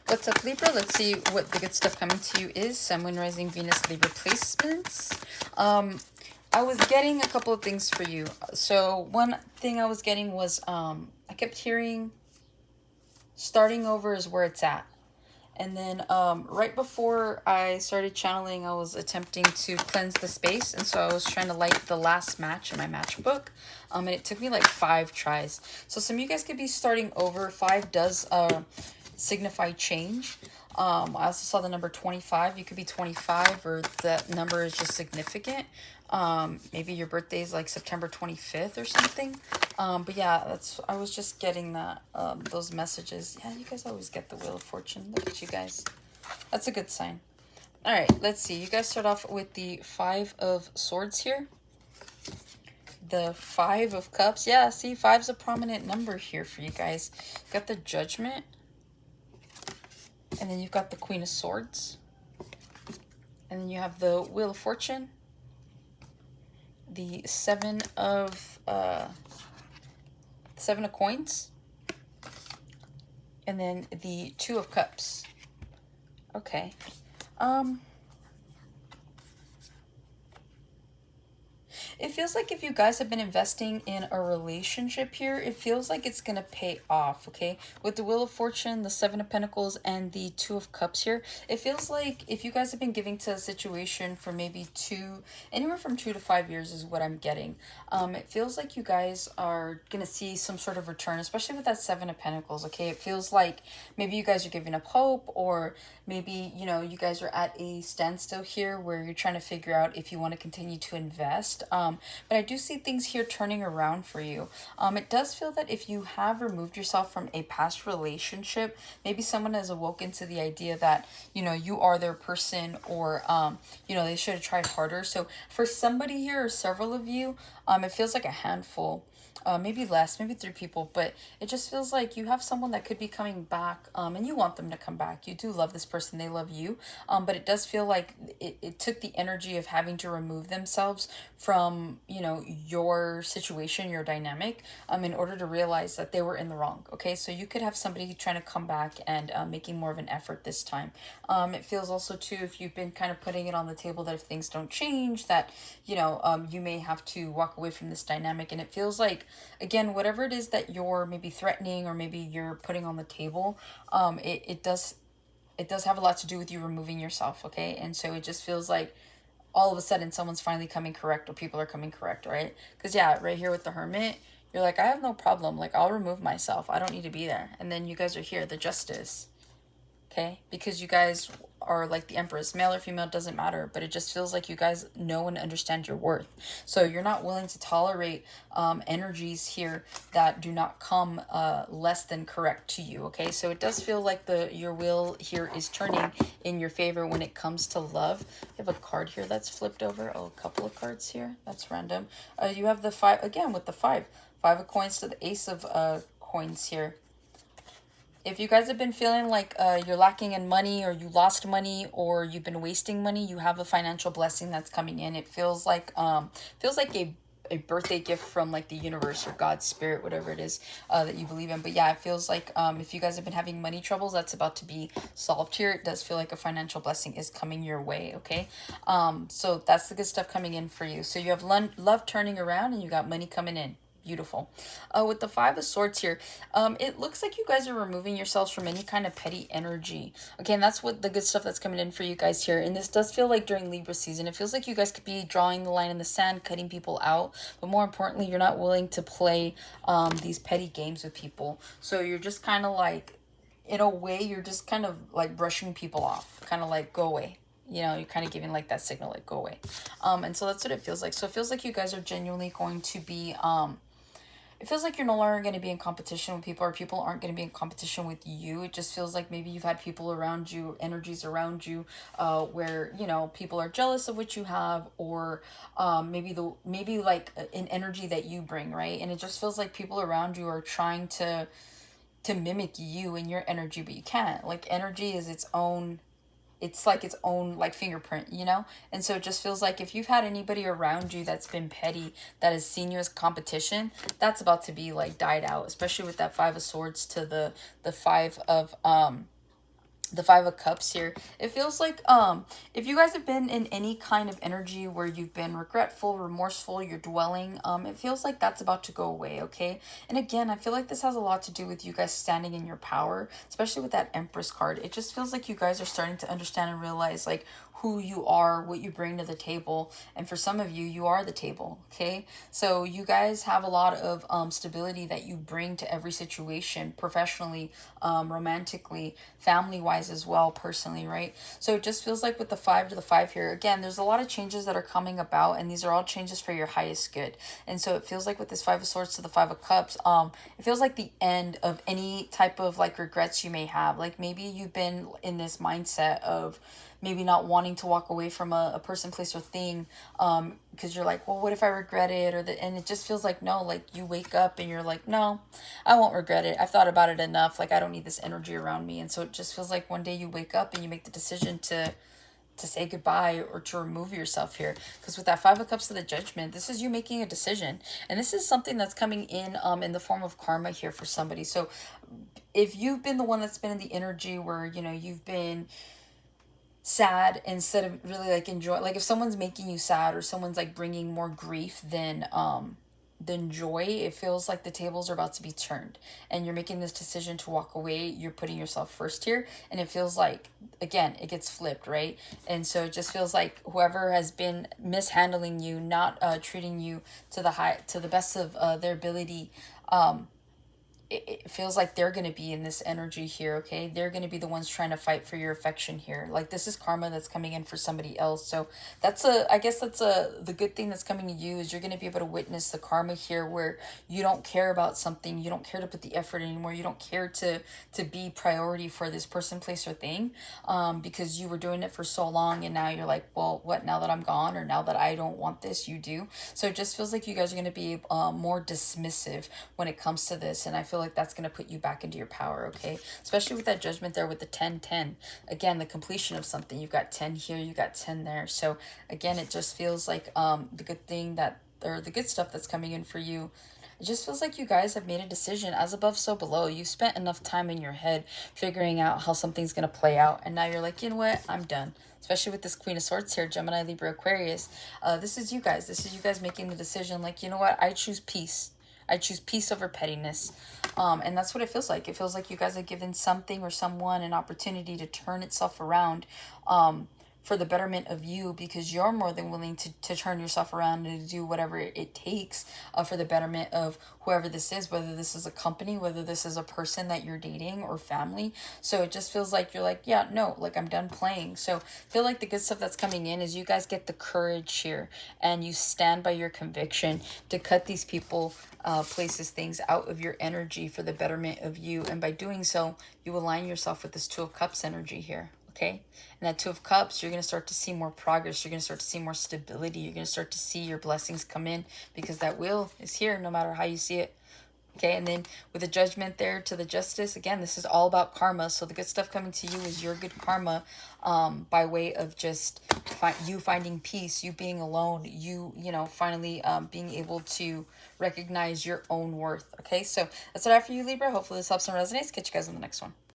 What's up, Libra? Let's see what the good stuff coming to you is. Sun, Moon, Rising, Venus, Libra placements. I was getting a couple of things for you. So one thing I was getting was I kept hearing starting over is where it's at. And then right before I started channeling, I was attempting to cleanse the space. And so I was trying to light the last match in my matchbook. And it took me like 5 tries. So some of you guys could be starting over. 5 does signify change. I also saw the number 25. You could be 25 or that number is just significant. Maybe your birthday is like September 25th or something. But yeah, I was just getting that, those messages. Yeah, you guys always get the Wheel of Fortune. Look at you guys. That's a good sign. All right, let's see. You guys start off with the 5 of Swords here. The 5 of Cups. Yeah, see, 5's a prominent number here for you guys. You got the Judgment. And then you've got the Queen of Swords. And then you have the Wheel of Fortune. The 7 of Coins. And then the 2 of Cups. Okay. It feels like if you guys have been investing in a relationship here, it feels like it's going to pay off, okay? With the Wheel of Fortune, the 7 of Pentacles, and the 2 of Cups here, it feels like if you guys have been giving to a situation for maybe anywhere from 2 to 5 years is what I'm getting. It feels like you guys are going to see some sort of return, especially with that 7 of Pentacles, okay? It feels like maybe you guys are giving up hope, or maybe, you know, you guys are at a standstill here where you're trying to figure out if you want to continue to invest. But I do see things here turning around for you. It does feel that if you have removed yourself from a past relationship, maybe someone has awoken to the idea that, you know, you are their person, or, you know, they should have tried harder. So for somebody here, or several of you, it feels like a handful. Maybe less, maybe 3 people, but it just feels like you have someone that could be coming back, and you want them to come back. You do love this person, they love you, but it does feel like it took the energy of having to remove themselves from, you know, your situation, your dynamic, in order to realize that they were in the wrong, okay? So you could have somebody trying to come back and making more of an effort this time. It feels also, too, if you've been kind of putting it on the table that if things don't change, that, you know, you may have to walk away from this dynamic, and it feels like, again, whatever it is that you're maybe threatening or maybe you're putting on the table, it does have a lot to do with you removing yourself, okay? And so it just feels like all of a sudden someone's finally coming correct, or people are coming correct, right? Because yeah, right here with the Hermit, you're like, I have no problem, like, I'll remove myself, I don't need to be there. And then you guys are here, the Justice, okay? Because you guys are like the Empress, male or female, doesn't matter, but it just feels like you guys know and understand your worth. So you're not willing to tolerate energies here that do not come less than correct to you, okay? So it does feel like your wheel here is turning in your favor when it comes to love. You have a card here that's flipped over. Oh, a couple of cards here. That's random. You have the 5, again, with the 5 of Coins to the Ace of Coins here. If you guys have been feeling like you're lacking in money, or you lost money, or you've been wasting money, you have a financial blessing that's coming in. It feels like a birthday gift from like the universe or God's spirit, whatever it is that you believe in. But yeah, it feels like if you guys have been having money troubles, that's about to be solved here. It does feel like a financial blessing is coming your way, okay? So that's the good stuff coming in for you. So you have love turning around, and you got money coming in. Beautiful. With the 5 of Swords here, it looks like you guys are removing yourselves from any kind of petty energy. Okay, and that's what the good stuff that's coming in for you guys here. And this does feel like during Libra season, it feels like you guys could be drawing the line in the sand, cutting people out. But more importantly, you're not willing to play these petty games with people. So you're just kind of like, in a way, you're just kind of like brushing people off. Kind of like, go away. You know, you're kind of giving like that signal, like, go away. And so that's what it feels like. So it feels like you guys are genuinely going to be... it feels like you're no longer going to be in competition with people, or people aren't going to be in competition with you. It just feels like maybe you've had people around you, energies around you, where, you know, people are jealous of what you have, or maybe like an energy that you bring, right? And it just feels like people around you are trying to mimic you and your energy, but you can't. Like, energy is its own, it's like its own like fingerprint, you know? And so it just feels like if you've had anybody around you that's been petty, that has seen you as competition, that's about to be like died out, especially with that 5 of Swords to the 5 of the Five of Cups here. It feels like if you guys have been in any kind of energy where you've been regretful, remorseful, you're dwelling, it feels like that's about to go away, okay? And again, I feel like this has a lot to do with you guys standing in your power, especially with that Empress card. It just feels like you guys are starting to understand and realize like who you are, what you bring to the table. And for some of you, you are the table, okay? So you guys have a lot of stability that you bring to every situation, professionally, romantically, family wise as well, personally, right? So it just feels like with the Five to the Five here, again, there's a lot of changes that are coming about, and these are all changes for your highest good. And so it feels like with this Five of Swords to the Five of Cups, it feels like the end of any type of like regrets you may have. Like maybe you've been in this mindset of maybe not wanting to walk away from a person, place, or thing, because you're like, well, what if I regret it? And it just feels like, no, like you wake up and you're like, no, I won't regret it. I've thought about it enough. Like I don't need this energy around me. And so it just feels like one day you wake up and you make the decision to say goodbye or to remove yourself here, because with that Five of Cups to the Judgment, this is you making a decision, and this is something that's coming in the form of karma here for somebody. So if you've been the one that's been in the energy where you've been sad instead of really like enjoy, like if someone's making you sad or someone's like bringing more grief than joy, it feels like the tables are about to be turned and you're making this decision to walk away. You're putting yourself first here, and it feels like again it gets flipped, right? And so it just feels like whoever has been mishandling you, not treating you to the best of their ability, it feels like they're going to be in this energy here, okay? They're going to be the ones trying to fight for your affection here. Like this is karma that's coming in for somebody else. So I guess that's the good thing that's coming to you is you're going to be able to witness the karma here where you don't care about something. You don't care to put the effort anymore. You don't care to be priority for this person, place, or thing, because you were doing it for so long. And now you're like, well, what, now that I'm gone or now that I don't want this, you do. So it just feels like you guys are going to be more dismissive when it comes to this. And I feel like that's going to put you back into your power, okay? Especially with that Judgment there with the 10-10. Again, the completion of something. You've got 10 here, you got 10 there. So again, it just feels like the good thing that, or the good stuff that's coming in for you. It just feels like you guys have made a decision, as above, so below. You spent enough time in your head figuring out how something's going to play out. And now you're like, you know what? I'm done. Especially with this Queen of Swords here, Gemini, Libra, Aquarius. This is you guys. This is you guys making the decision like, you know what? I choose peace. I choose peace over pettiness. And that's what it feels like. It feels like you guys have given something or someone an opportunity to turn itself around for the betterment of you, because you're more than willing to turn yourself around and to do whatever it takes for the betterment of whoever this is, whether this is a company, whether this is a person that you're dating or family. So it just feels like you're like, yeah, no, like I'm done playing. So I feel like the good stuff that's coming in is you guys get the courage here and you stand by your conviction to cut these people, places, things out of your energy for the betterment of you. And by doing so, you align yourself with this Two of Cups energy here. Okay, and that Two of Cups, you're going to start to see more progress. You're going to start to see more stability. You're going to start to see your blessings come in because that will is here no matter how you see it. Okay, and then with the Judgment there to the Justice, again, this is all about karma. So the good stuff coming to you is your good karma, by way of just you finding peace, you being alone, you finally being able to recognize your own worth. Okay, so that's what I have for you, Libra. Hopefully this helps and resonates. Catch you guys in the next one.